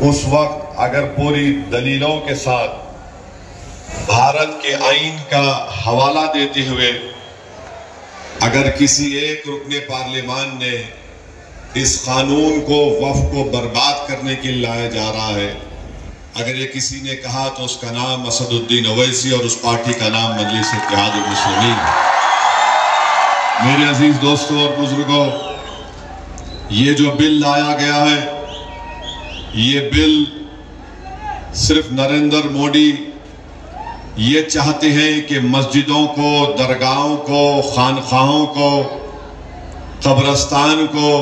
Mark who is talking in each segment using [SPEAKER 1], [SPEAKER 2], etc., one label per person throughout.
[SPEAKER 1] اس وقت اگر پوری دلیلوں کے ساتھ بھارت کے آئین کا حوالہ دیتے ہوئے اگر کسی ایک رکن پارلیمان نے اس قانون کو وقف کو برباد کرنے کے لیے لایا جا رہا ہے، اگر یہ کسی نے کہا تو اس کا نام اسد الدین اویسی اور اس پارٹی کا نام مجلس اتحاد المسلمین ہے۔ میرے عزیز دوستوں اور بزرگوں، یہ جو بل لایا گیا ہے، یہ بل صرف نریندر مودی یہ چاہتے ہیں کہ مسجدوں کو، درگاہوں کو، خانقاہوں کو، قبرستان کو،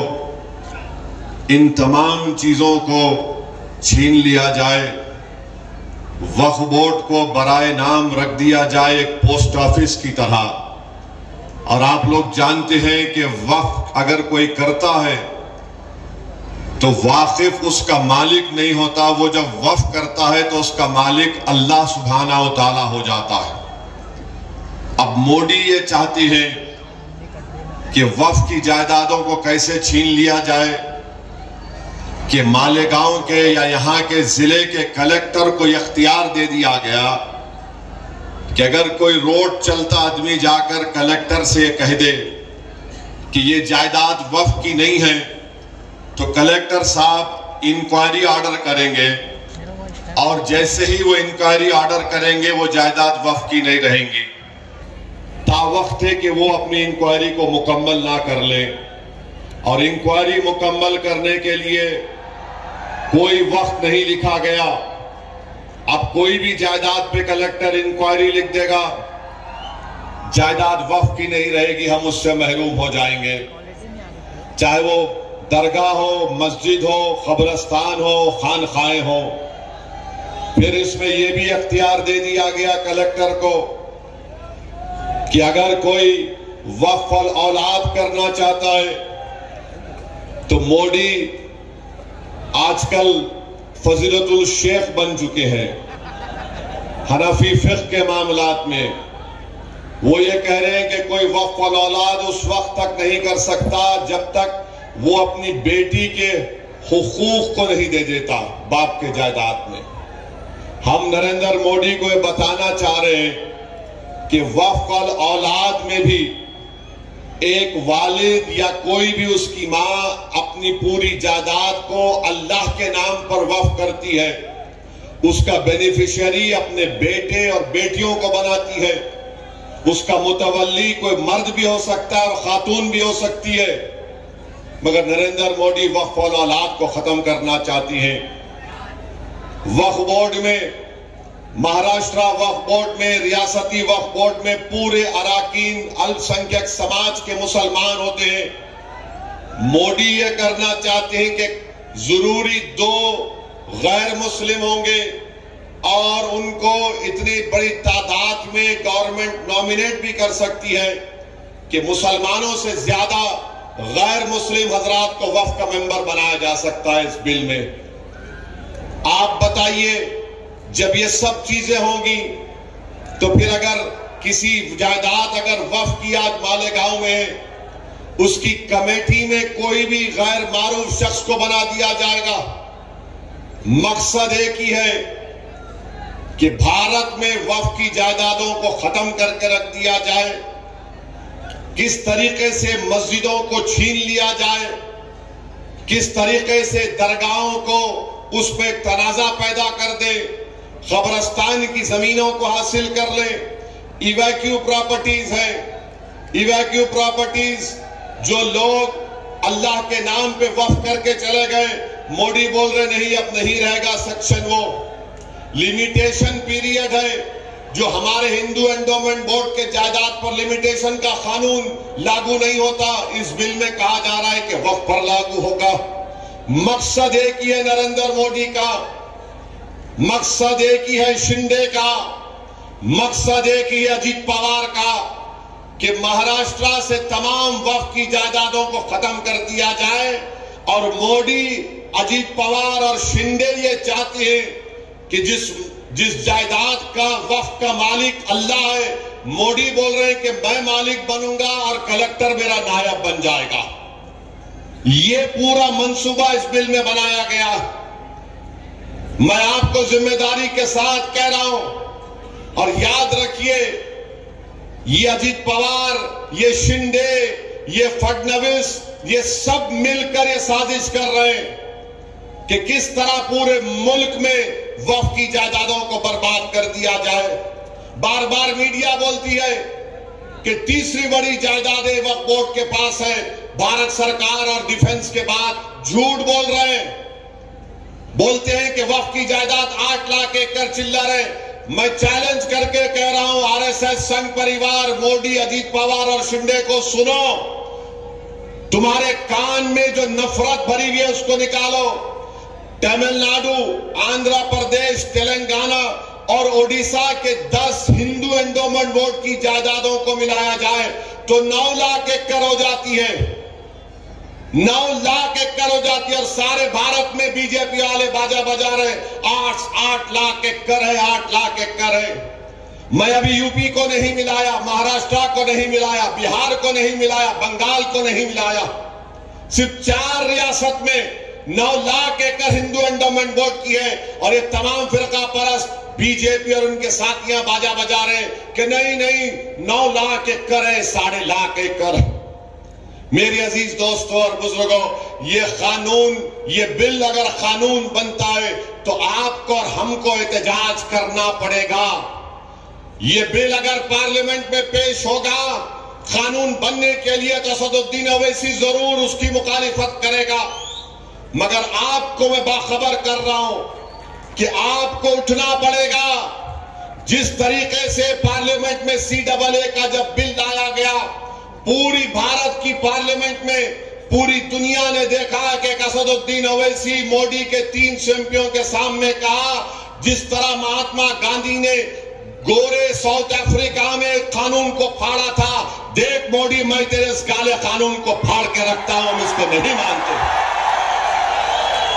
[SPEAKER 1] ان تمام چیزوں کو چھین لیا جائے، وقف بورڈ کو برائے نام رکھ دیا جائے ایک پوسٹ آفس کی طرح۔ اور آپ لوگ جانتے ہیں کہ وقف اگر کوئی کرتا ہے تو واقف اس کا مالک نہیں ہوتا، وہ جب وقف کرتا ہے تو اس کا مالک اللہ سبحانہ و تعالی ہو جاتا ہے۔ اب مودی یہ چاہتی ہے کہ وقف کی جائیدادوں کو کیسے چھین لیا جائے کہ مالیگاؤں کے یا یہاں کے ضلع کے کلیکٹر کو اختیار دے دیا گیا کہ اگر کوئی روڈ چلتا آدمی جا کر کلیکٹر سے کہہ دے کہ یہ جائیداد وقف کی نہیں ہے تو کلیکٹر صاحب انکوائری آرڈر کریں گے، اور جیسے ہی وہ انکوائری آرڈر کریں گے وہ جائیداد وقف کی نہیں رہیں گی، تا وقت ہے کہ وہ اپنی انکوائری کو مکمل نہ کر لیں۔ اور انکوائری مکمل کرنے کے لیے کوئی وقت نہیں لکھا گیا۔ اب کوئی بھی جائیداد پہ کلیکٹر انکوائری لکھ دے گا، جائیداد وقف کی نہیں رہے گی، ہم اس سے محروم ہو جائیں گے، چاہے وہ درگاہ ہو، مسجد ہو، قبرستان ہو، خانقاہیں ہو۔ پھر اس میں یہ بھی اختیار دے دیا گیا کلیکٹر کو کہ اگر کوئی وقف الاولاد کرنا چاہتا ہے تو مودی آج کل فضیلت الشیخ بن چکے ہیں حنفی فقہ کے معاملات میں۔ وہ یہ کہہ رہے ہیں کہ کوئی وقف الاولاد اس وقت تک نہیں کر سکتا جب تک وہ اپنی بیٹی کے حقوق کو نہیں دے دیتا باپ کے جائیداد میں۔ ہم نریندر مودی کو یہ بتانا چاہ رہے ہیں کہ وقف الاولاد میں بھی ایک والد یا کوئی بھی اس کی ماں اپنی پوری جائیداد کو اللہ کے نام پر وقف کرتی ہے، اس کا بینیفیشری اپنے بیٹے اور بیٹیوں کو بناتی ہے، اس کا متولی کوئی مرد بھی ہو سکتا ہے اور خاتون بھی ہو سکتی ہے، مگر نریندر مودی وقف الاولاد کو ختم کرنا چاہتی ہیں۔ وقف بورڈ میں، مہاراشٹرا وقف بورڈ میں، ریاستی وقف بورڈ میں پورے اراکین الپ سنکھیک سماج کے مسلمان ہوتے ہیں۔ مودی یہ کرنا چاہتے ہیں کہ ضروری 2 غیر مسلم ہوں گے اور ان کو اتنی بڑی تعداد میں گورنمنٹ نامینیٹ بھی کر سکتی ہے کہ مسلمانوں سے زیادہ غیر مسلم حضرات کو وقف کا ممبر بنایا جا سکتا ہے اس بل میں۔ آپ بتائیے، جب یہ سب چیزیں ہوں گی تو پھر اگر کسی جائیداد اگر وقف کیا مالیگاؤں میں، اس کی کمیٹی میں کوئی بھی غیر معروف شخص کو بنا دیا جائے گا۔ مقصد ایک ہی ہے کہ بھارت میں وقف کی جائیدادوں کو ختم کر کے رکھ دیا جائے، کس طریقے سے مسجدوں کو چھین لیا جائے، کس طریقے سے درگاہوں کو اس پہ تنازع پیدا کر دے، قبرستان کی زمینوں کو حاصل کر لے۔ ایویکیو پراپرٹیز ہے، ایویکیو پراپرٹیز جو لوگ اللہ کے نام پہ وقف کر کے چلے گئے، مودی بول رہے نہیں اب نہیں رہے گا سیکشن۔ وہ لیمیٹیشن پیریڈ ہے جو ہمارے ہندو انڈومنٹ بورڈ کے جائیداد پر لیمیٹیشن کا قانون لاگو نہیں ہوتا، اس بل میں کہا جا رہا ہے کہ وقف پر لاگو ہوگا۔ مقصد ایک ہی ہے نریندر مودی کا، مقصد ایک ہی ہے شنڈے کا، مقصد ایک ہی ہے اجیت پوار کا کہ مہاراشٹرا سے تمام وقف کی جائیدادوں کو ختم کر دیا جائے۔ اور مودی، اجیت پوار اور شنڈے یہ چاہتے ہیں کہ جس جائیداد کا وقف کا مالک اللہ ہے، مودی بول رہے ہیں کہ میں مالک بنوں گا اور کلیکٹر میرا نائب بن جائے گا۔ یہ پورا منصوبہ اس بل میں بنایا گیا۔
[SPEAKER 2] میں آپ کو ذمہ داری کے ساتھ کہہ رہا ہوں، اور یاد رکھیے یہ اجیت پوار، یہ شنڈے، یہ فڈنویس، یہ سب مل کر یہ سازش کر رہے ہیں کہ کس طرح پورے ملک میں وقف کی جائیدادوں کو برباد کر دیا جائے۔ بار بار میڈیا بولتی ہے کہ تیسری بڑی جائیدادیں وقف بورڈ کے پاس ہے، بھارت سرکار اور ڈیفنس کے بعد جھوٹ بول رہے ہیں۔ بولتے ہیں کہ وقف کی جائیداد 8 لاکھ ایکڑ چلر ہے۔ میں چیلنج کر کے کہہ رہا ہوں آر ایس ایس، سنگھ پریوار، مودی، اجیت پوار اور شنڈے کو سنو، تمہارے کان میں جو نفرت بھری ہوئی ہے اس کو نکالو۔ تمل ناڈو، آندھرا پردیش، تلنگانہ اور اوڈیشہ کے 10 ہندو انڈومنٹ بورڈ کی جائیدادوں کو ملایا جائے تو 9 لاکھ ایکڑ ہو جاتی ہے، 9 لاکھ ایکڑ ہو جاتی ہے، اور سارے بھارت میں بی جے پی والے باجا بجا رہے 8 لاکھ ایکڑ ہے، 8 لاکھ ایکڑ ہے۔ میں ابھی یو پی کو نہیں ملایا، مہاراشٹرا کو نہیں ملایا، بہار کو نہیں ملایا، بنگال کو نہیں ملایا، صرف 4 ریاست میں 9 لاکھ ایکڑ ہندو انڈومنٹ بورڈ کی ہے، اور یہ تمام فرقہ پرست بی جے پی اور ان کے ساتھیاں باجا بجا رہے ہیں کہ نہیں 9 لاکھ ایکڑ ہے، 7.5 لاکھ ایکڑ۔ میرے عزیز دوستوں اور بزرگوں، یہ قانون، یہ بل اگر قانون بنتا ہے تو آپ کو اور ہم کو احتجاج کرنا پڑے گا۔ یہ بل اگر پارلیمنٹ میں پیش ہوگا قانون بننے کے لیے تو اسد الدین اویسی ضرور اس کی مخالفت کرے گا، مگر آپ کو میں باخبر کر رہا ہوں کہ آپ کو اٹھنا پڑے گا۔ جس طریقے سے پارلیمنٹ میں CAA کا جب بل لایا گیا، پوری بھارت کی پارلیمنٹ میں پوری دنیا نے دیکھا کہ اسد الدین اویسی مودی کے 3 چیمپیوں کے سامنے کہا، جس طرح مہاتما گاندھی نے گورے ساؤتھ افریقہ میں قانون کو پھاڑا تھا، دیکھ مودی میں تیرے اس کالے قانون کو پھاڑ کے رکھتا ہوں، ہم اس کو نہیں مانتے۔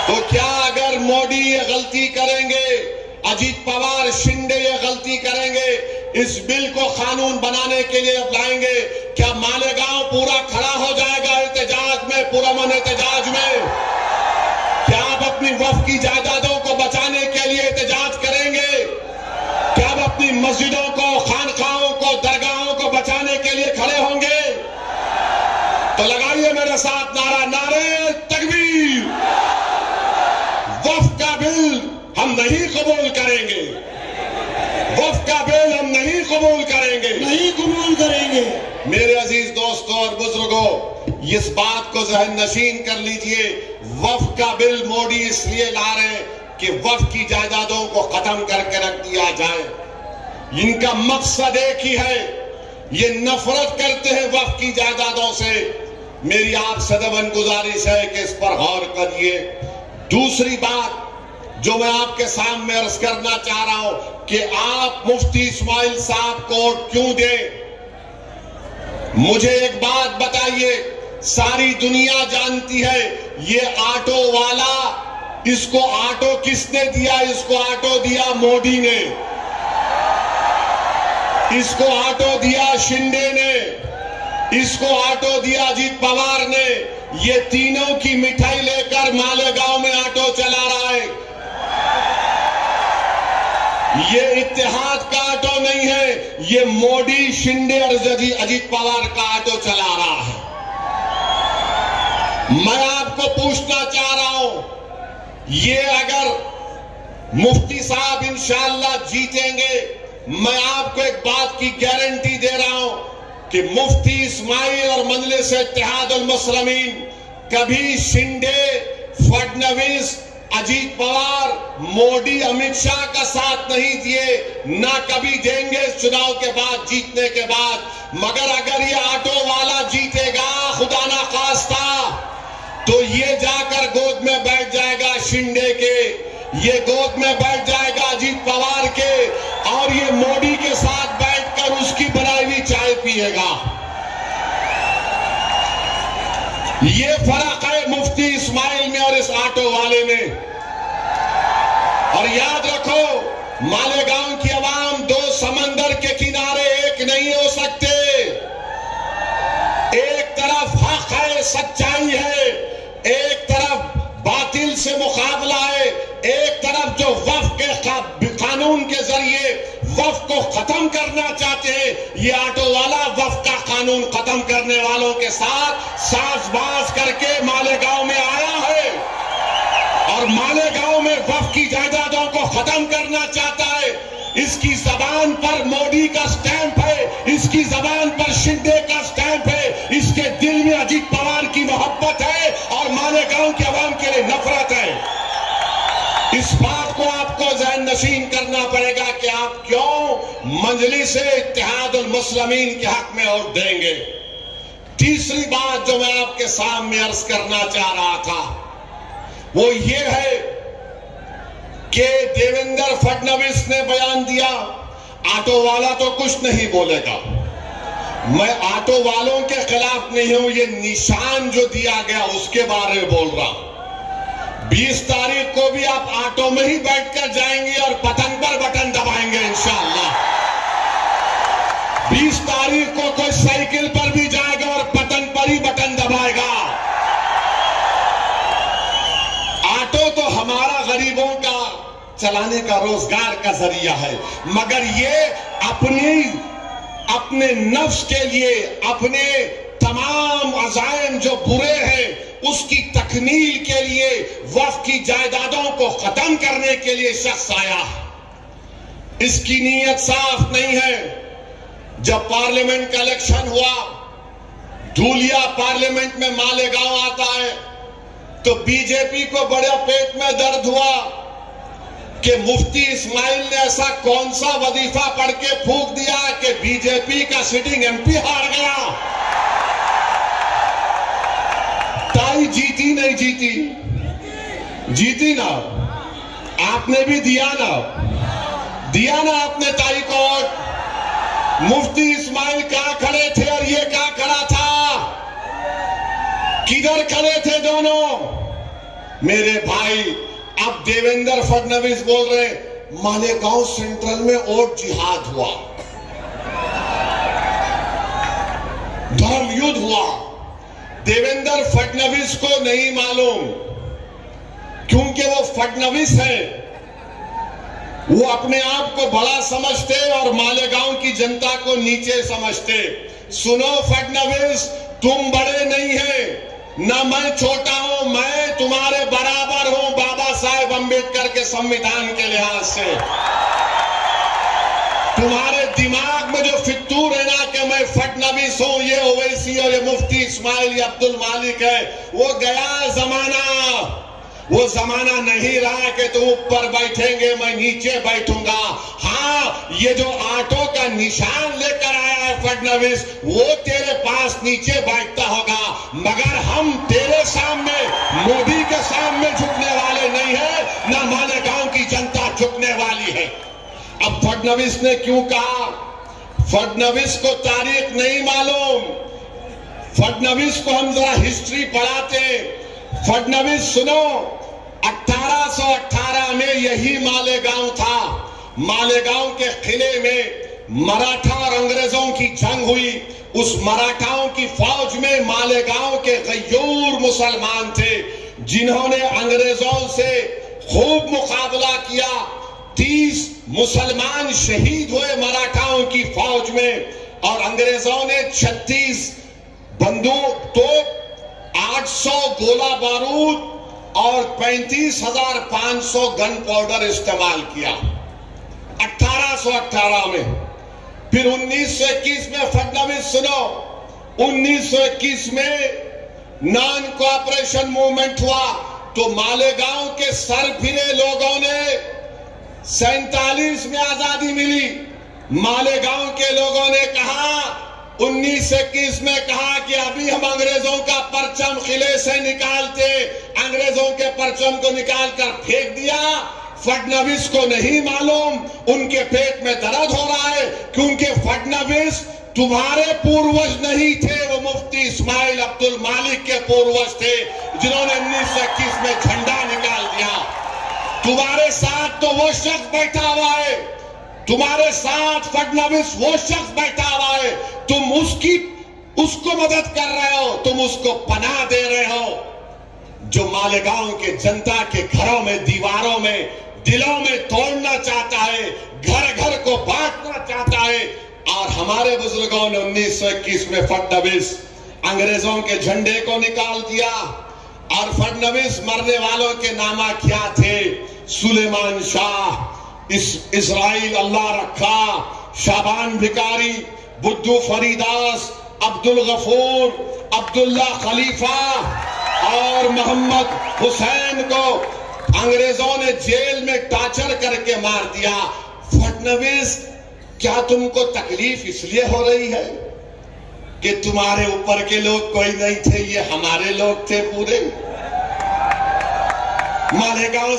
[SPEAKER 2] تو کیا اگر مودی یہ غلطی کریں گے، اجیت پوار، شنڈے یہ غلطی کریں گے، اس بل کو قانون بنانے کے لیے لائیں گے، کیا مالیگاؤں پورا کھڑا ہو جائے گا احتجاج میں، پرامن احتجاج میں؟ کیا آپ اپنی وقف کی جائیدادوں کو بچانے کے لیے احتجاج کریں گے؟ کیا آپ اپنی مسجدوں کو، خانقاہوں کو، درگاہوں کو بچانے کے لیے کھڑے ہوں گے؟ تو لگائیے میرے ساتھ نعرہ، نعرہ تکبیر! وقف کا بل ہم نہیں قبول کریں گے، وقف کا بل ہم نہیں قبول کریں گے،
[SPEAKER 3] نہیں قبول کریں گے۔
[SPEAKER 2] میرے عزیز دوستوں اور بزرگوں، اس بات کو ذہن نشین کر لیجئے، وقف کا بل مودی اس لیے لا رہے ہیں کہ وقف کی جائیدادوں کو ختم کر کے رکھ دیا جائے۔ ان کا مقصد ایک ہی ہے، یہ نفرت کرتے ہیں وقف کی جائیدادوں سے۔ میری آپ سے دبن گزارش ہے کہ اس پر غور کریے۔ دوسری بات جو میں آپ کے سامنے عرض کرنا چاہ رہا ہوں کہ آپ مفتی اسماعیل صاحب کو ووٹ کیوں دیں؟ مجھے ایک بات بتائیے، ساری دنیا جانتی ہے یہ آٹو والا، اس کو آٹو کس نے دیا؟ اس کو آٹو دیا مودی نے، اس کو آٹو دیا شنڈے نے، اس کو آٹو دیا اجیت پوار نے۔ یہ تینوں کی مٹھائی لے کر مالیگاؤں میں آٹو چلا رہا ہے۔ یہ اتحاد کا آٹو نہیں ہے، یہ مودی، شنڈے اور اجیت پوار کا آٹو چلا رہا ہے۔ میں آپ کو پوچھنا چاہ رہا ہوں، یہ اگر مفتی صاحب انشاءاللہ جیتیں گے، میں آپ کو ایک بات کی گارنٹی دے رہا ہوں کہ مفتی اسماعیل اور مجلس اتحاد المسلمین کبھی شنڈے، فڈنویس، اجیت پوار، مودی، امت شاہ کا ساتھ نہیں دیے، نہ کبھی دیں گے چناؤ کے بعد، جیتنے کے بعد۔ مگر اگر یہ آٹو والا جیتے گا خدا نہ خواستہ، تو یہ جا کر گود میں بیٹھ جائے گا شنڈے کے، یہ گود میں بیٹھ جائے گا اجیت پوار کے، اور یہ مودی کے ساتھ بیٹھ کر اس کی بنائی ہوئی چائے پیے گا۔ یہ فرق ہے مفتی اسماعیل میں اور اس آٹو والے میں۔ اور یاد رکھو، مالیگاؤں کی عوام 2 سمندر کے کنارے ایک نہیں ہو سکتے۔ ایک طرف حق ہے، سچائی ہے، ایک طرف باطل سے مقابلہ ہے، ایک طرف جو وفد کے قانون کے ذریعے وفد کو ختم کرنا چاہتے ہیں، یہ آٹو والا وفد کا قانون ختم کرنے والوں کے ساتھ ساز باز کر کے مالیگاؤں میں آیا ہے اور مالیگاؤں میں وفد کی جائیدادوں کو ختم کرنا چاہتا ہے۔ اس کی زبان پر مودی کا سٹیمپ ہے، اس کی زبان پر شندے کا سٹیمپ ہے، اس کے دل میں اجیت پوار کی محبت ہے اور مالیگاؤں کے عوام کے لیے نفرت ہے۔ اس بات کو آپ کو ذہن نشین کرنا پڑے گا کہ آپ کیوں مجلس اتحاد المسلمین کے حق میں ووٹ دیں گے۔ تیسری بات جو میں آپ کے سامنے عرض کرنا چاہ رہا تھا وہ یہ ہے کہ دیویندر فڈنویس نے بیان دیا آٹو والا تو کچھ نہیں بولے گا۔ میں آٹو والوں کے خلاف نہیں ہوں، یہ نشان جو دیا گیا اس کے بارے میں بول رہا ہوں۔ 20 تاریخ کو بھی آپ آٹو میں ہی بیٹھ کر جائیں گے اور پتن پر بٹن دبائیں گے انشاءاللہ۔ 20 تاریخ کو کوئی سائیکل پر بھی جائے گا اور پتن پر ہی بٹن دبائے گا۔ آٹو تو ہمارا غریبوں کا چلانے کا روزگار کا ذریعہ ہے، مگر یہ اپنے نفس کے لیے، اپنے تمام عزائم جو برے ہیں اس کی تکمیل کے لیے وقف کی جائیدادوں کو ختم کرنے کے لیے شخص آیا۔ اس کی نیت صاف نہیں ہے۔ جب پارلیمنٹ کا الیکشن ہوا، دھولیا پارلیمنٹ میں مالیگاؤں آتا ہے تو بی جے پی کو بڑا پیٹ میں درد ہوا کہ مفتی اسماعیل نے ایسا کون سا وظیفہ پڑھ کے پھونک دیا کہ بی جے پی کا سٹنگ ایم پی ہار گیا۔ تائی جیتی نہیں جیتی؟ جیتی نا؟ آپ نے بھی دیا نا آپ نے تائی کو ووٹ۔ مفتی اسماعیل کہاں کھڑے تھے اور یہ کہاں کھڑا تھا؟ کدھر کھڑے تھے دونوں؟ میرے بھائی، اب دیویندر فڈنویس بول رہے مالیگاؤں سینٹرل میں ووٹ جہاد ہوا، دھرم یدھ ہوا۔ دیویندر فڈنویس کو نہیں معلوم، کیونکہ وہ فڈنویس ہے، وہ اپنے آپ کو بڑا سمجھتے اور مالیگاؤں کی جنتا کو نیچے سمجھتے۔ سنو فڈنویس، تم بڑے نہیں ہیں، نہ میں چھوٹا ہوں، میں تمہارے برابر ہوں بابا صاحب امبیڈکر کے سمویدھان کے لحاظ سے۔ تمہارے دماغ میں جو فطور ہے نا کہ میں فڈنویس ہوں، یہ اویسی اور یہ مفتی اسماعیل یہ عبد المالک ہے، وہ گیا زمانہ۔ وہ زمانہ نہیں رہا کہ تم اوپر بیٹھیں گے میں نیچے بیٹھوں گا۔ ہاں، یہ جو آٹو کا نشان لے کر آیا ہے فڈنویس، وہ تیرے پاس نیچے بیٹھتا ہوگا، مگر ہم تیرے سامنے، مودی کے سامنے جھکنے والے نہیں ہیں، نہ مالیگاؤں کی جنتا جھکنے والی ہے۔ اب فڈنویس نے کیوں کہا؟ فڈنویس کو تاریخ نہیں معلوم، فڈنویس کو ہم ذرا ہسٹری پڑھاتے ہیں۔ فڈنویس سنو، 1818 میں یہی مالیگاؤں تھا۔ مالیگاؤں کے قلعے میں مراٹھا اور انگریزوں کی جنگ ہوئی۔ اس مراٹھاؤں کی فوج میں مالیگاؤں کے غیور مسلمان تھے جنہوں نے انگریزوں سے خوب مقابلہ کیا۔ 30 مسلمان شہید ہوئے مراٹھاؤں کی فوج میں، اور انگریزوں نے 36 بندوق توپ، 800 گولہ بارود اور 35,500 گن پاؤڈر استعمال کیا 1818 میں۔ پھر 1921 میں فڈنویس سنو، 1921 میں نان کوآپریشن موومنٹ ہوا تو مالیگاؤں کے سر پھرے لوگوں نے 47 میں آزادی ملی۔ مالیگاؤں کے لوگوں نے کہا 1921 میں کہا کہ ابھی ہم انگریزوں کا پرچم قلعے سے نکالتے، انگریزوں کے پرچم کو نکال کر پھینک دیا۔ فڈنویس کو نہیں معلوم، ان کے پیٹ میں درد ہو رہا ہے، کیونکہ فڈنویس تمہارے پوروج نہیں تھے، وہ مفتی اسماعیل عبد المالک کے پوروج تھے جنہوں نے 1921 میں جھنڈا نکال دیا۔ تمہارے ساتھ تو وہ شخص بیٹھا ہوا ہے، تمہارے ساتھ فڈنویس وہ شخص بیٹھا ہوا ہے، تم اس کو مدد کر رہے ہو، تم اس کو پناہ دے رہے ہو، جو مالیگاؤں کے جنتا کے گھروں میں، دیواروں میں دلوں میں توڑنا چاہتا ہے، گھر گھر کو بانٹنا چاہتا ہے. اور ہمارے بزرگوں نے 1921 میں فڈنویس انگریزوں کے جھنڈے کو نکال دیا. اور فڈنویس مرنے والوں کے نامہ کیا تھے؟ سلیمان شاہ، اسرائیل اللہ رکھا، شابان بھکاری، بدھو فریداس، عبد الغفور، عبداللہ خلیفہ اور محمد حسین کو انگریزوں نے جیل میں ٹارچر کر کے مار دیا. فڈنویس، کیا تم کو تکلیف اس لیے ہو رہی ہے کہ تمہارے اوپر کے لوگ کوئی نہیں تھے، یہ ہمارے لوگ تھے پورے؟ مالیگاؤں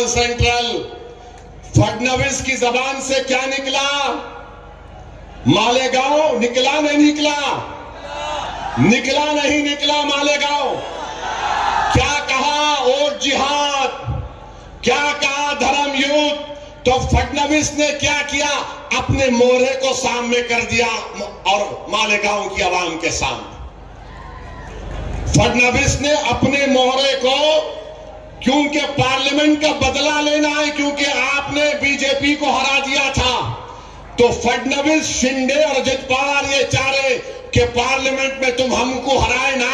[SPEAKER 2] سینٹرل، فڈنویس کی زبان سے کیا نکلا؟ مالیگاؤں نکلا نہیں نکلا مالیگاؤں. کیا کہا؟ اور جہاد. کیا کہا؟ دھرم یوتھ. تو فڈنویس نے کیا کیا؟ اپنے مورے کو سامنے کر دیا اور مالیگاؤں کی عوام کے سامنے. فڈنویس نے اپنے مورے کو، کیونکہ پارلیمنٹ کا بدلہ لینا ہے، کیونکہ آپ نے بی جے پی کو ہرا دیا تھا، تو فڈنویس، شنڈے اور اجیت پوار یہ چاہ رہے کہ پارلیمنٹ میں تم ہم کو ہرائے نہ،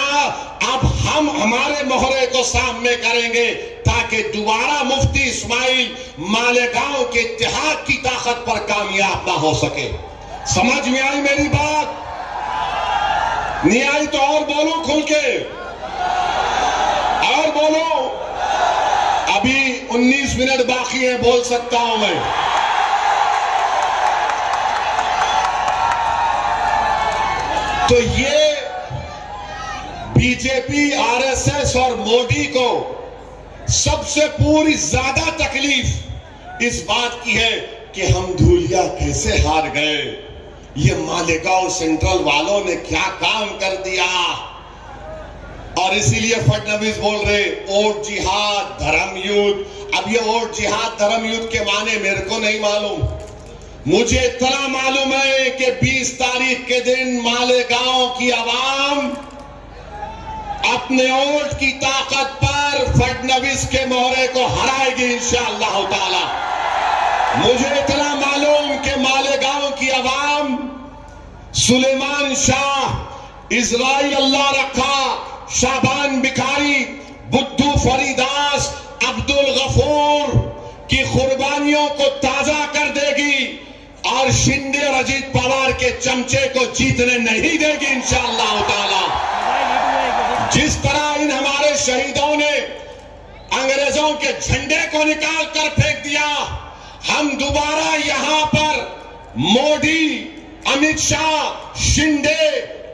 [SPEAKER 2] اب ہم ہمارے مہرے کو سامنے کریں گے تاکہ دوبارہ مفتی اسماعیل مالیگاؤں کے اتحاد کی طاقت پر کامیاب نہ ہو سکے. سمجھ میں آئی میری بات؟ نہیں آئی تو اور بولو کھل کے، اور بولو. ابھی 19 منٹ باقی ہے، بول سکتا ہوں میں. تو یہ بی جے پی، آر ایس ایس اور مودی کو سب سے پوری زیادہ تکلیف اس بات کی ہے کہ ہم دھولیا کیسے ہار گئے، یہ مالیگاؤں سینٹرل والوں نے کیا کام کر دیا. اور اسی لیے فڈنویس بول رہے اوٹ جہاد دھرم یوتھ. اب یہ اوٹ جہاد دھرم یوتھ کے معنی میرے کو نہیں معلوم. مجھے اتنا معلوم ہے کہ 20 تاریخ کے دن مالیگاؤں کی عوام اپنے ووٹ کی طاقت پر فڈنویس کے مہرے کو ہرائے گی انشاءاللہ تعالی. مجھے اتنا معلوم کہ مالیگاؤں کی عوام سلیمان شاہ، اسرائیل اللہ رکھا، شابان بکھاری، بدھو فریداس، عبد الغفور کی قربانیوں کو تازہ کر دے گی اور شنڈے اور اجیت پوار کے چمچے کو جیتنے نہیں دے گی انشاءاللہ تعالی. جس طرح ان ہمارے شہیدوں نے انگریزوں کے جھنڈے کو نکال کر پھینک دیا، ہم دوبارہ یہاں پر مودی، امت شاہ، شنڈے،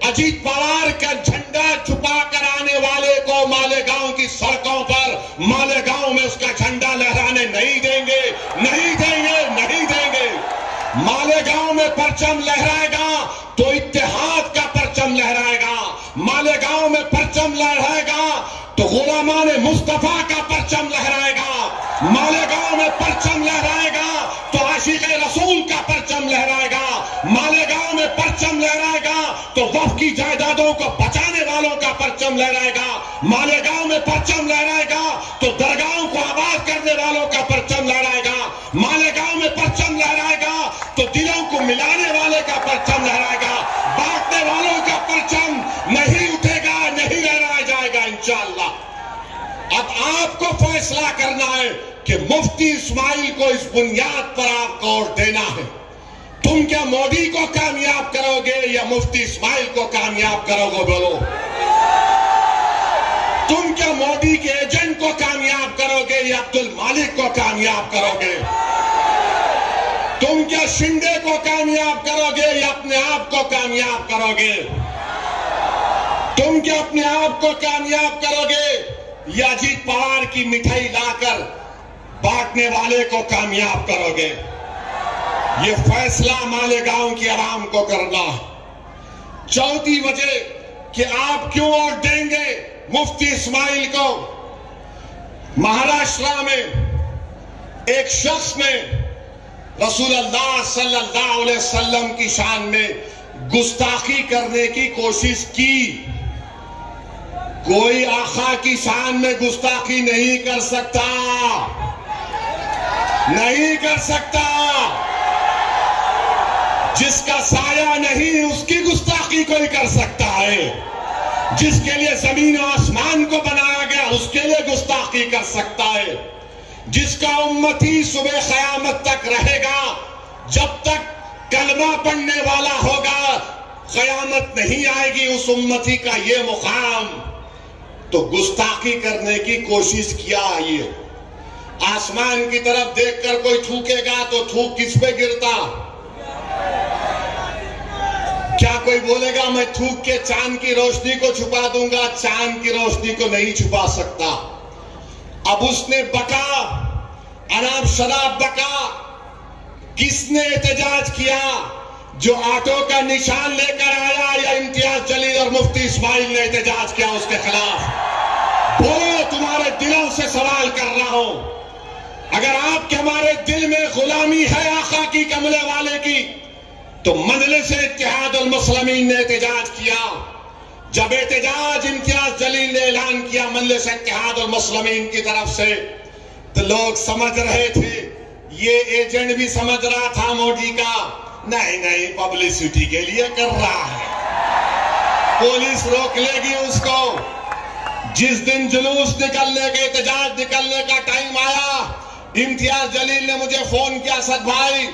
[SPEAKER 2] اجیت پوار کا جھنڈا چھپا کر آنے والے کو مالیگاؤں کی سڑکوں پر، مالیگاؤں میں اس کا جھنڈا لہرانے نہیں دیں گے. مالیگاؤں میں پرچم لہرائے گا تو اتحاد کا پرچم لہرائے گا. مالیگاؤں میں پرچم لہرائے گا تو غلامان مصطفیٰ کا پرچم لہرائے گا. مالیگاؤں میں پرچم لہرائے گا تو عاشق رسول کا پرچم لہرائے گا. مالیگاؤں میں پرچم لہرائے گا تو وقف کی جائیدادوں کو بچانے والوں کا پرچم لہرائے گا. مالیگاؤں میں پرچم لہرائے گا تو درگاہوں کو آباد کرنے والوں کا پرچم لہرائے گا. مالیگاؤں میں پرچم لہرائے گا تو دلوں کو ملانے والے کا پرچم لہرائے گا. بانٹنے والوں کا پرچم نہیں اٹھے گا، نہیں لہرایا جائے گا انشاءاللہ. اب آپ کو فیصلہ کرنا ہے کہ مفتی اسماعیل کو اس بنیاد پر آپ کو ووٹ دینا ہے. تم کیا مودی کو کامیاب کرو گے یا مفتی اسماعیل کو کامیاب کرو گے؟ بولو. تم کیا مودی کے ایجنٹ کو کامیاب کرو گے یا عبد المالک کو کامیاب کرو گے؟ تم کیا شنڈے کو کامیاب کرو گے یا اپنے آپ کو کامیاب کرو گے؟ تم کیا اپنے آپ کو کامیاب کرو گے یا اجیت پوار کی مٹھائی لا کر بانٹنے والے کو کامیاب کرو گے؟ یہ فیصلہ مالیگاؤں کی عوام کو کرنا. چوتھی وجہ کہ آپ کیوں ووٹ دیں گے مفتی اسماعیل کو. مہاراشٹر میں ایک شخص نے رسول اللہ صلی اللہ علیہ وسلم کی شان میں گستاخی کرنے کی کوشش کی. کوئی آقا کی شان میں گستاخی نہیں کر سکتا. نہیں کر سکتا. جس کا سایہ نہیں اس کی گستاخی کوئی کر سکتا ہے. جس کے لیے زمین و آسمان کو بنایا گیا اس کے لیے گستاخی کر سکتا ہے. جس کا امتی صبح قیامت تک رہے گا, جب تک کلمہ پڑھنے والا ہوگا قیامت نہیں آئے گی اس امتی کا یہ مقام. تو گستاخی کرنے کی کوشش کیا. یہ آسمان کی طرف دیکھ کر کوئی تھوکے گا تو تھوک کس پہ گرتا؟ کیا کوئی بولے گا میں تھوک کے چاند کی روشنی کو چھپا دوں گا؟ چاند کی روشنی کو نہیں چھپا سکتا. اب اس نے بکا, اناب شراب بکا. کس نے احتجاج کیا؟ جو آٹو کا نشان لے کر آیا یا امتیاز جلیل اور مفتی اسماعیل نے احتجاج کیا اس کے خلاف؟ بولو, تمہارے دلوں سے سوال کر رہا ہوں. اگر آپ کے ہمارے دل میں غلامی ہے آقا کی کملے والے کی تو مجلس اتحاد المسلمین نے احتجاج کیا. جب احتجاج امتیاز جلیل نے اعلان کیا مجلس اتحاد المسلمین کی طرف سے تو لوگ سمجھ رہے تھے, یہ ایجنٹ بھی سمجھ رہا تھا مودی کا نہیں پبلسٹی کے لیے کر رہا ہے, پولیس روک لے گی اس کو. جس دن جلوس نکلنے کے احتجاج نکلنے کا ٹائم آیا امتیاز جلیل نے مجھے فون کیا, اسد بھائی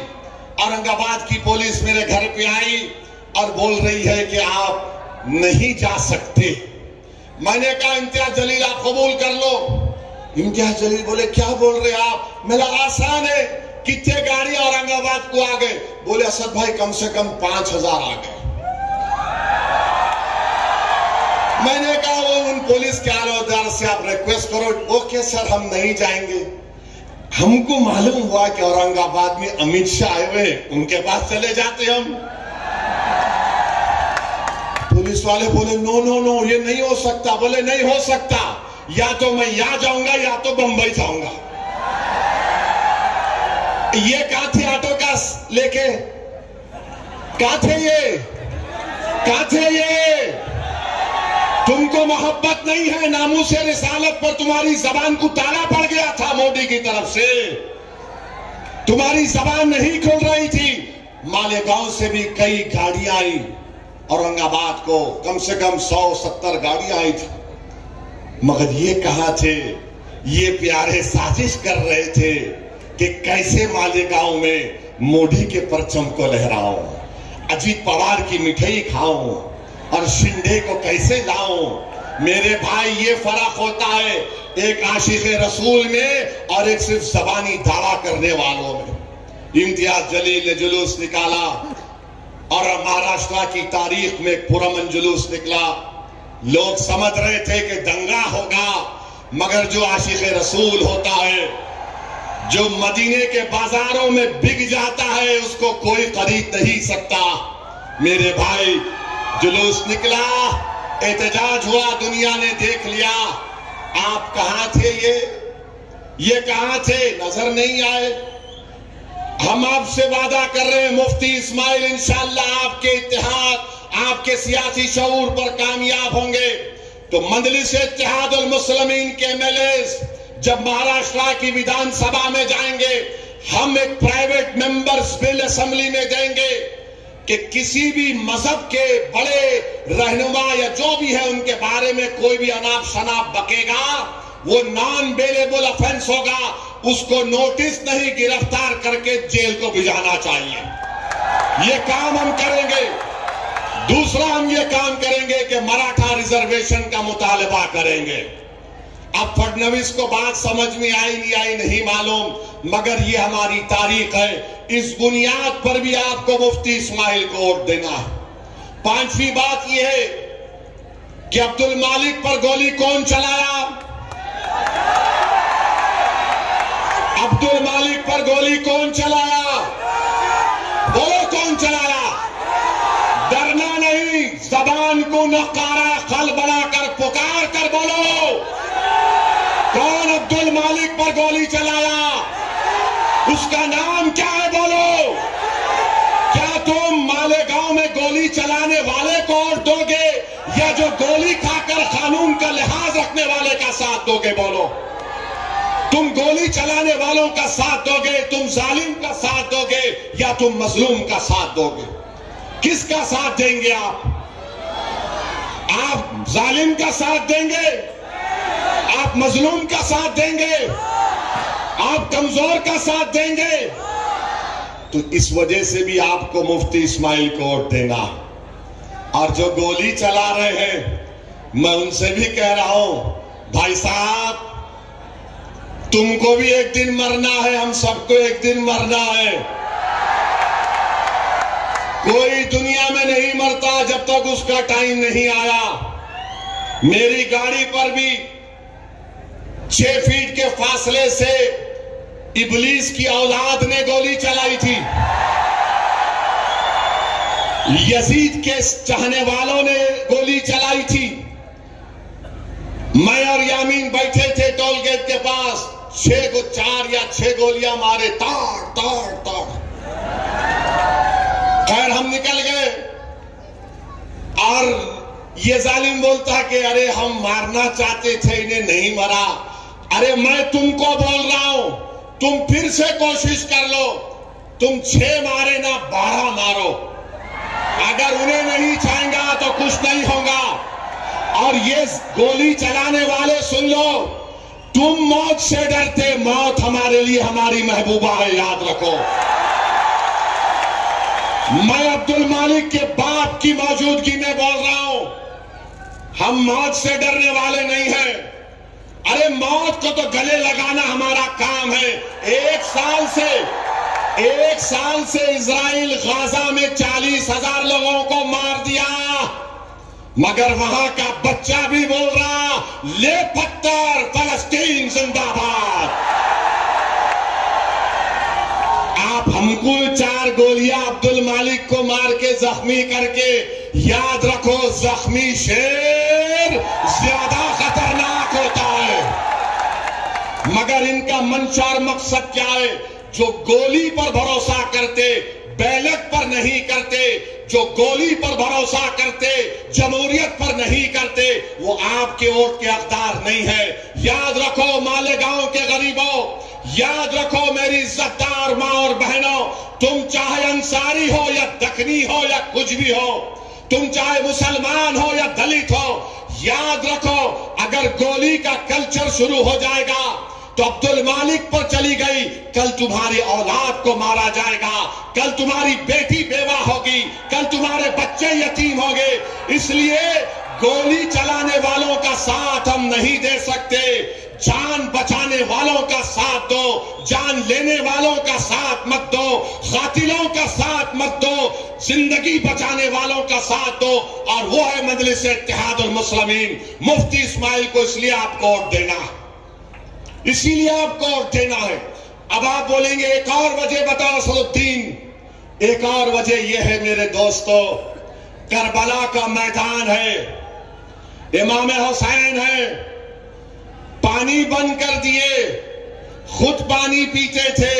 [SPEAKER 2] اورنگ آباد کی پولیس میرے گھر پہ آئی اور بول رہی ہے کہ آپ نہیں جا سکتے. میں نے کہا امتیاز جلیل آپ قبول کر لو. امتیاز جلیل بولے کیا بول رہے آپ؟ میں نے آسان ہے, کتنے گاڑی اورنگ آباد کو آ گئے؟ بولے اسد بھائی کم سے کم 5000 آ گئے. میں نے کہا وہ ان پولیس کے اعلیٰ سے آپ ریکویسٹ کرو. اوکے سر ہم نہیں جائیں گے. ہم کو معلوم ہوا کہ اورنگ آباد میں امت شاہ آئے ہوئے, ان کے پاس چلے جاتے ہم. پولیس والے بولے نو یہ نہیں ہو سکتا. بولے نہیں ہو سکتا, یا تو میں یہاں جاؤں گا یا تو بمبئی جاؤں گا. یہ کہاں تھے آٹو کا لے کے؟ کہاں تھے یہ؟ تم کو محبت نہیں ہے, ناموس رسالت پر تمہاری زبان کو تالا پڑ گیا تھا مودی کی طرف سے. تمہاری زبان نہیں کھل رہی تھی. مالیگاؤں سے بھی کئی گاڑیاں آئی اورنگ آباد کو, کم سے کم 170 گاڑیاں آئی تھی. مگر یہ کہاں تھے؟ یہ پیارے سازش کر رہے تھے کہ کیسے مالیگاؤں میں مودی کے پرچم کو لہراؤں, اجیت پوار کی مٹھائی کھاؤں اور شنڈے کو کیسے لاؤں. میرے بھائی یہ فرق ہوتا ہے ایک عاشق رسول میں اور ایک صرف زبانی دعویٰ کرنے والوں میں. امتیاز جلیل نے جلوس نکالا اور مہاراشٹرا کی تاریخ میں ایک پرامن جلوس نکلا. لوگ سمجھ رہے تھے کہ دنگا ہوگا, مگر جو عاشق رسول ہوتا ہے, جو مدینے کے بازاروں میں بک جاتا ہے, اس کو کوئی خرید نہیں سکتا. میرے بھائی جلوس نکلا, احتجاج ہوا, دنیا نے دیکھ لیا. آپ کہاں تھے؟ یہ کہاں تھے؟ نظر نہیں آئے. ہم آپ سے وعدہ کر رہے ہیں مفتی اسماعیل انشاءاللہ آپ کے اتحاد, آپ کے سیاسی شعور پر کامیاب ہوں گے تو مجلس اتحاد المسلمین کے MLAs جب مہاراشٹرا کی ویدھان سبھا میں جائیں گے, ہم ایک پرائیویٹ ممبرز بل اسمبلی میں دیں گے کہ کسی بھی مذہب کے بڑے رہنما یا جو بھی ہے ان کے بارے میں کوئی بھی اناپ شناپ بکے گا, وہ نان بیلیبل افینس ہوگا. اس کو نوٹس نہیں, گرفتار کر کے جیل کو بھجانا چاہیے. یہ کام ہم کریں گے. دوسرا ہم یہ کام کریں گے کہ مراٹھا ریزرویشن کا مطالبہ کریں گے. اب فڈنویس کو بات سمجھ میں آئی نہیں آئی نہیں معلوم, مگر یہ ہماری تاریخ ہے. اس بنیاد پر بھی آپ کو مفتی اسماعیل کو ووٹ دینا ہے. پانچویں بات یہ ہے کہ عبد المالک پر گولی کون چلایا؟ عبد المالک پر گولی کون چلایا؟ بولو کون چلایا؟ ڈرنا نہیں, زبان کو نقارہ خل بنا کر پکار کر بولو کون عبد المالک پر گولی چلایا؟ اس کا نام کیا ہے؟ بولو. کیا تم مالیگاؤں میں گولی چلانے والے کو ووٹ دو گے یا جو گولی کھا کر قانون کا لحاظ رکھنے والے کا ساتھ دو گے؟ بولو. تم گولی چلانے والوں کا ساتھ دو گے ظالم کا ساتھ دو گے یا تم مظلوم کا ساتھ دو گے؟ کس کا ساتھ دیں گے آپ ظالم کا ساتھ دیں گے؟ آپ مظلوم کا ساتھ دیں گے؟ آپ کمزور کا ساتھ دیں گے؟ تو اس وجہ سے بھی آپ کو مفتی اسماعیل کو ووٹ دینا. اور جو گولی چلا رہے ہیں میں ان سے بھی کہہ رہا ہوں بھائی صاحب تم کو بھی ایک دن مرنا ہے, ہم سب کو ایک دن مرنا ہے. کوئی دنیا میں نہیں مرتا جب تک اس کا ٹائم نہیں آیا. میری گاڑی پر بھی 6 فیٹ کے فاصلے سے ابلیس کی اولاد نے گولی چلائی تھی. یزید کے چاہنے والوں نے گولی چلائی تھی. میں اور یامین بیٹھے تھے ٹول گیٹ کے پاس, 4 یا 6 گولیاں مارے, تاڑ تاڑ تاڑ. خیر ہم نکل گئے اور یہ ظالم بولتا کہ ارے ہم مارنا چاہتے تھے انہیں نہیں مرا. ارے میں تم کو بول رہا ہوں تم پھر سے کوشش کر لو, تم 6 مارے نہ 12 مارو. اگر انہیں نہیں چھائیں گا تو کچھ نہیں ہوگا. اور یہ گولی چلانے والے سن لو, تم موت سے ڈرتے, موت ہمارے لیے ہماری محبوبہ ہے, یاد رکھو. میں عبد المالک کے باپ کی موجودگی میں بول رہا ہوں, ہم موت سے ڈرنے والے نہیں ہیں. ارے موت کو تو گلے لگانا ہمارا کام ہے. 1 سال سے اسرائیل غزہ میں 40,000 لوگوں کو مار دیا, مگر وہاں کا بچہ بھی بول رہا لے پتھر, فلسطین زندہ باد. آپ ہم کو 4 گولیاں عبد المالک کو مار کے زخمی کر کے, یاد رکھو زخمی شیر زیادہ خطرناک ہوتا ہے. مگر ان کا منشا اور مقصد کیا ہے؟ جو گولی پر بھروسہ کرتے, بیلٹ پر نہیں کرتے, جو گولی پر بھروسہ کرتے, جمہوریت پر نہیں کرتے, وہ آپ کے ووٹ کے حقدار نہیں ہے. یاد رکھو مالیگاؤں کے غریبوں, یاد رکھو میری عزت دار ماں اور بہنوں, تم چاہے انصاری ہو یا دکنی ہو یا کچھ بھی ہو, تم چاہے مسلمان ہو یا دلت ہو, یاد رکھو اگر گولی کا کلچر شروع ہو جائے گا تو عبد المالک پر چلی گئی, کل تمہاری اولاد کو مارا جائے گا, کل تمہاری بیٹی بیوہ ہوگی, کل تمہارے بچے یتیم ہوں گے. اس لیے گولی چلانے والوں کا ساتھ ہم نہیں دے سکتے. جان بچانے والوں کا ساتھ دو, جان لینے والوں کا ساتھ مت دو, قاتلوں کا ساتھ مت دو, زندگی بچانے والوں کا ساتھ دو. اور وہ ہے مجلس اتحاد المسلمین. مفتی اسماعیل کو اس لیے آپ کو ووٹ دینا ہے, اسی لیے آپ کو ووٹ دینا ہے. اب آپ بولیں گے ایک اور وجہ بتاؤ اسد الدین. ایک اور وجہ یہ ہے میرے دوستو, کربلا کا میدان ہے, امام حسین ہے, پانی بند کر دیے, خود پانی پیتے تھے,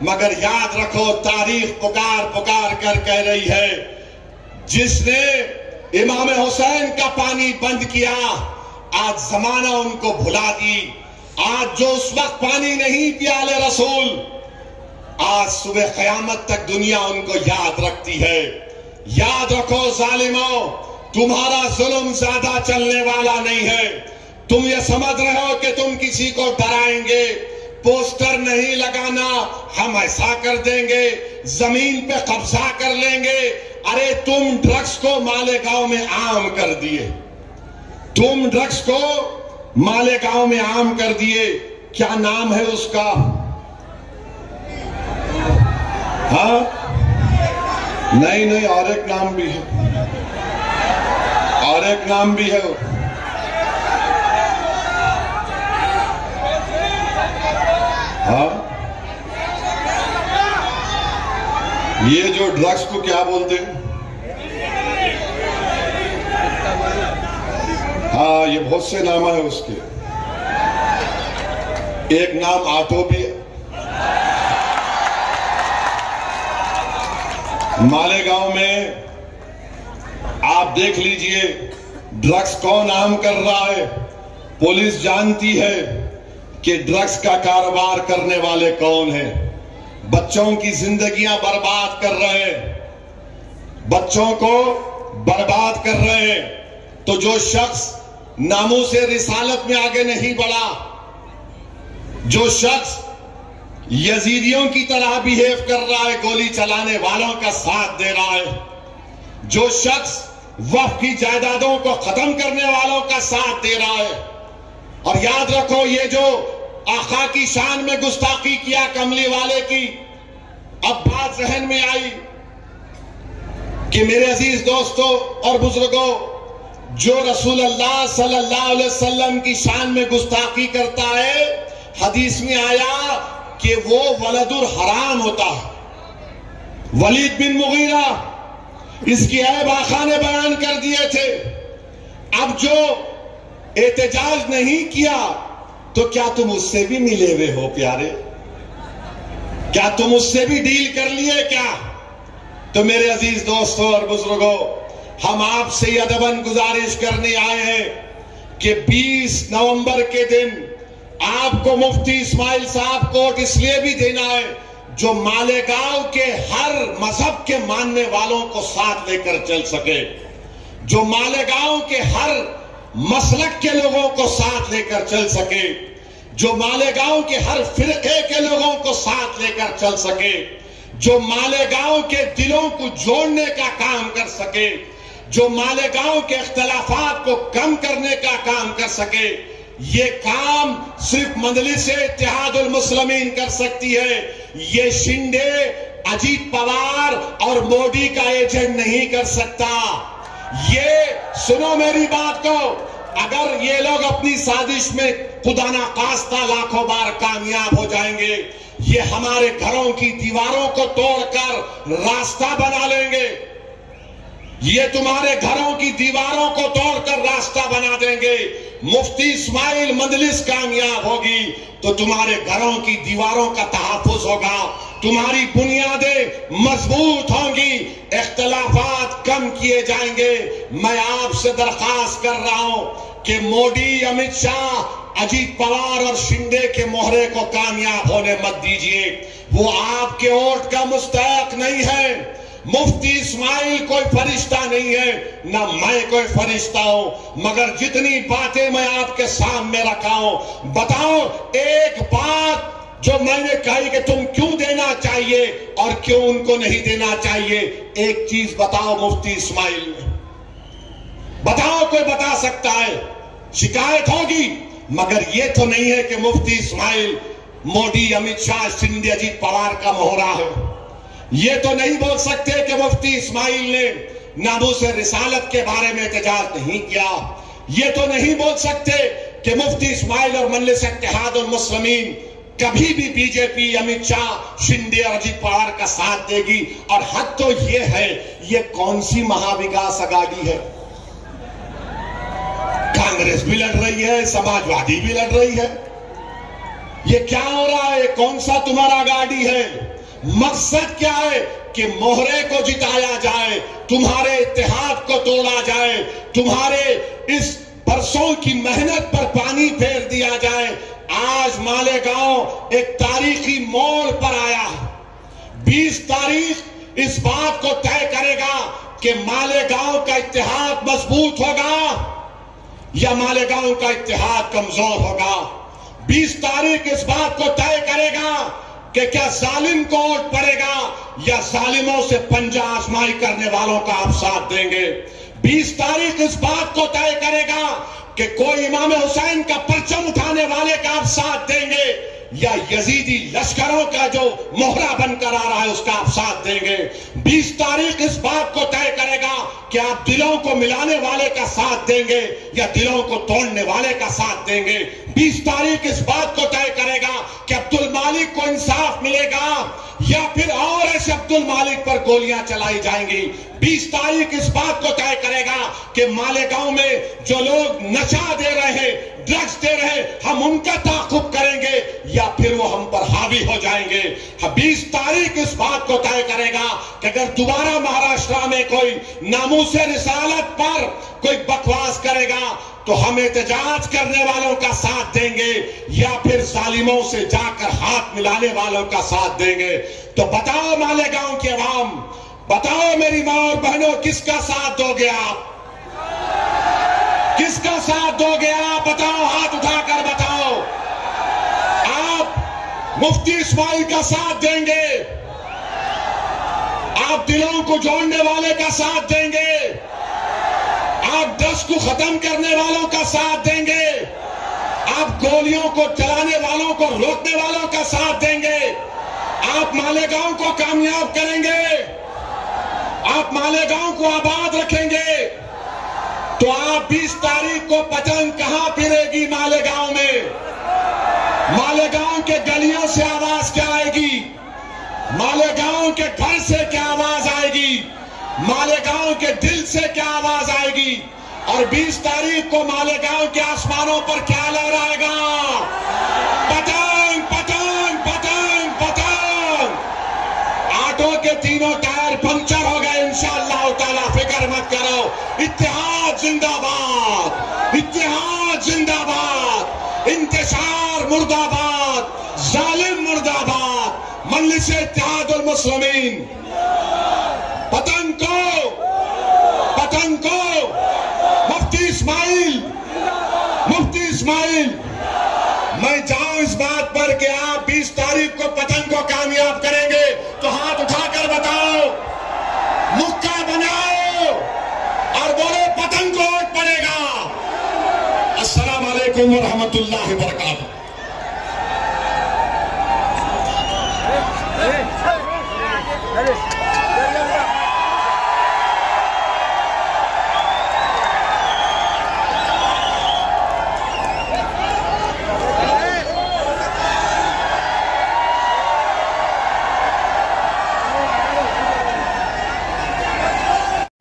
[SPEAKER 2] مگر یاد رکھو تاریخ پکار پکار کر کہہ رہی ہے جس نے امام حسین کا پانی بند کیا آج زمانہ ان کو بھلا دی. آج جو اس وقت پانی نہیں پیا آل رسول, آج صبح قیامت تک دنیا ان کو یاد رکھتی ہے. یاد رکھو ظالموں, تمہارا ظلم زیادہ چلنے والا نہیں ہے. تم یہ سمجھ رہے ہو کہ تم کسی کو ڈرائیں گے, پوسٹر نہیں لگانا, ہم ایسا کر دیں گے, زمین پہ قبضہ کر لیں گے. ارے تم ڈرگس کو مالیگاؤں میں عام کر دیے, تم ڈرگس کو مالیگاؤں میں عام کر دیے. کیا نام ہے اس کا؟ ہاں نہیں, اور ایک نام بھی ہے, اور ایک نام بھی ہے. ہاں یہ جو ڈرگس کو کیا بولتے ہیں؟ ہاں یہ بہت سے نام ہے اس کے. ایک نام آٹو بھی ہے. مالیگاؤں میں آپ دیکھ لیجئے ڈرگس کون عام کر رہا ہے. پولیس جانتی ہے کہ ڈرگس کا کاروبار کرنے والے کون ہیں. بچوں کی زندگیاں برباد کر رہے ہیں، بچوں کو برباد کر رہے ہیں، تو جو شخص ناموس رسالت میں آگے نہیں بڑھا، جو شخص یزیدیوں کی طرح بیہیو کر رہا ہے، گولی چلانے والوں کا ساتھ دے رہا ہے، جو شخص وقف کی جائیدادوں کو ختم کرنے والوں کا ساتھ دے رہا ہے، اور یاد رکھو یہ جو آقا کی شان میں گستاخی کیا کملی والے کی، اب بات ذہن میں آئی کہ میرے عزیز دوستوں اور بزرگوں، جو رسول اللہ صلی اللہ علیہ وسلم کی شان میں گستاخی کرتا ہے، حدیث میں آیا کہ وہ ولد الحرام ہوتا ہے۔ ولید بن مغیرہ اس کی عیب آقا نے بیان کر دیے تھے۔ اب جو احتجاج نہیں کیا تو کیا تم اس سے بھی ملے ہوئے ہو پیارے؟ کیا تم اس سے بھی ڈیل کر لیے کیا؟ تو میرے عزیز دوستوں اور بزرگوں، ہم آپ سے یہ ادباً گزارش کرنے آئے ہیں کہ 20 نومبر کے دن آپ کو مفتی اسماعیل صاحب کوٹ اس لیے بھی دینا ہے جو مالیگاؤں کے ہر مذہب کے ماننے والوں کو ساتھ لے کر چل سکے، جو مالیگاؤں کے ہر مسلک کے لوگوں کو ساتھ لے کر چل سکے، جو مالیگاؤں کے ہر فرقے کے لوگوں کو ساتھ لے کر چل سکے، جو مالیگاؤں کے دلوں کو جوڑنے کا کام کر سکے، جو مالیگاؤں کے اختلافات کو کم کرنے کا کام کر سکے۔ یہ کام صرف مجلس اتحاد المسلمین کر سکتی ہے، یہ شنڈے، اجیت پوار اور مودی کا ایجنٹ نہیں کر سکتا۔ یہ سنو میری بات کو، اگر یہ لوگ اپنی سازش میں خدا نخواستہ لاکھوں بار کامیاب ہو جائیں گے، یہ ہمارے گھروں کی دیواروں کو توڑ کر راستہ بنا لیں گے، یہ تمہارے گھروں کی دیواروں کو توڑ کر راستہ بنا دیں گے۔ مفتی اسماعیل مجلس کامیاب ہوگی تو تمہارے گھروں کی دیواروں کا تحفظ ہوگا، تمہاری بنیادیں مضبوط ہوں گی، اختلافات کم کیے جائیں گے۔ میں آپ سے درخواست کر رہا ہوں کہ مودی، امت شاہ، اجیت پوار اور شنڈے کے مہرے کو کامیاب ہونے مت دیجیے، وہ آپ کے ووٹ کا مستحق نہیں ہے۔ مفتی اسماعیل کوئی فرشتہ نہیں ہے، نہ میں کوئی فرشتہ ہوں، مگر جتنی باتیں میں آپ کے سامنے رکھا ہوں، بتاؤ ایک بات جو میں نے کہی کہ تم کیوں دینا چاہیے اور کیوں ان کو نہیں دینا چاہیے، ایک چیز بتاؤ مفتی اسماعیل میں، بتاؤ، کوئی بتا سکتا ہے؟ شکایت ہوگی، مگر یہ تو نہیں ہے کہ مفتی اسماعیل مودی، امت شاہ، شندے، اجیت پوار کا مہرا ہے۔ یہ تو نہیں بول سکتے کہ مفتی اسماعیل نے ناموس رسالت کے بارے میں احتجاج نہیں کیا، یہ تو نہیں بول سکتے کہ مفتی اسماعیل اور مجلس اتحاد المسلمین کبھی بھی بی جے پی، امت شاہ، شندے اور اجیت پوار کا ساتھ دے گی۔ اور حد تو یہ ہے، یہ کون سی مہا وکاس اگاڑی ہے؟ کانگریس بھی لڑ رہی ہے، سماجوادی بھی لڑ رہی ہے، یہ کیا ہو رہا ہے؟ کون سا تمہارا اگاڑی ہے؟ مقصد کیا ہے؟ کہ موہرے کو جتایا جائے، تمہارے اتحاد کو توڑا جائے، تمہارے اس برسوں کی محنت پر پانی پھیر دیا جائے۔ آج مالیگاؤں ایک تاریخی موڑ پر آیا ہے۔ 20 تاریخ اس بات کو طے کرے گا کہ مالیگاؤں کا اتحاد مضبوط ہوگا یا مالیگاؤں کا اتحاد کمزور ہوگا۔ 20 تاریخ اس بات کو طے کرے گا کہ کیا ظالم کو ووٹ پڑے گا یا ظالموں سے پنجہ آزمائی کرنے والوں کا آپ ساتھ دیں گے۔ 20 تاریخ اس بات کو طے کرے گا کہ کوئی امام حسین کا پرچم اٹھانے والے کا آپ ساتھ دیں گے یا یزیدی لشکروں کا جو مہرہ بن کر آ رہا ہے اس کا آپ ساتھ دیں گے۔ 20 تاریخ اس بات کو طے کرے گا کہ آپ دلوں کو ملانے والے کا ساتھ دیں گے یا دلوں کو توڑنے والے کا ساتھ دیں گے۔ 20 تاریخ اس بات کو طے کرے گا کہ عبد المالک کو انصاف ملے گا یا پھر اور ایسے عبد المالک پر گولیاں چلائی جائیں گی۔ 20 تاریخ اس بات کو طے کرے گا کہ مالیگاؤں میں جو لوگ نشہ دے رہے ہیں، ڈرگز دے رہے، ہم ان کا تعاقب کریں گے یا پھر وہ ہم پر حاوی ہو جائیں گے۔ 20 تاریخ اس بات کو طے کرے گا کہ اگر دوبارہ مہاراشٹر میں کوئی ناموس رسالت پر کوئی بکواس کرے گا تو ہم احتجاج کرنے والوں کا ساتھ دیں گے یا پھر ظالموں سے جا کر ہاتھ ملانے والوں کا ساتھ دیں گے؟ تو بتاؤ مالیگاؤں کی عوام، بتاؤ میری ماں اور بہنوں، کس کا ساتھ دو گے آپ؟ کس کا ساتھ دو گے آپ؟ بتاؤ، ہاتھ اٹھا کر بتاؤ۔ آپ مفتی اسماعیل کا ساتھ دیں گے؟ آپ دلوں کو جوڑنے والے کا ساتھ دیں گے؟ آپ ڈرگس کو ختم کرنے والوں کا ساتھ دیں گے؟ آپ گولیوں کو چلانے والوں کو روکنے والوں کا ساتھ دیں گے؟ آپ مالیگاؤں کو کامیاب کریں گے؟ آپ مالیگاؤں کو آباد رکھیں گے؟ تو آپ 20 تاریخ کو پتنگ کہاں پھرے گی مالیگاؤں میں؟ مالیگاؤں کے گلیوں سے آواز کیا آئے گی؟ مالیگاؤں کے گھر سے کیا آواز آئے گی؟ مالیگاؤں کے دل سے کیا آواز آئے گی؟ اور 20 تاریخ کو مالیگاؤں کے آسمانوں پر کیا لہرائے گا؟ پتنگ پتنگ پتنگ پتنگ۔ آٹو کے تینوں ٹائر پنکچر ہو گئے انشاءاللہ تعالی، فکر مت کرو۔ اتحاد زندہ باد، اتحاد زندہ باد، انتشار مرد آباد، ظالم مرد آباد، مجلس اتحاد المسلمین۔ پتنگ کو، پتنگ کو، مفتی اسماعیل، مفتی اسماعیل، میں چاہوں اس بات پر کہ آپ 20 تاریخ کو پتنگ کو کامیاب کریں گے تو ہاتھ اٹھا کر بتاؤ، مکہ بناؤ اور بولو پتنگ کو ووٹ پڑے گا۔ السلام علیکم ورحمۃ اللہ وبرکاتہ۔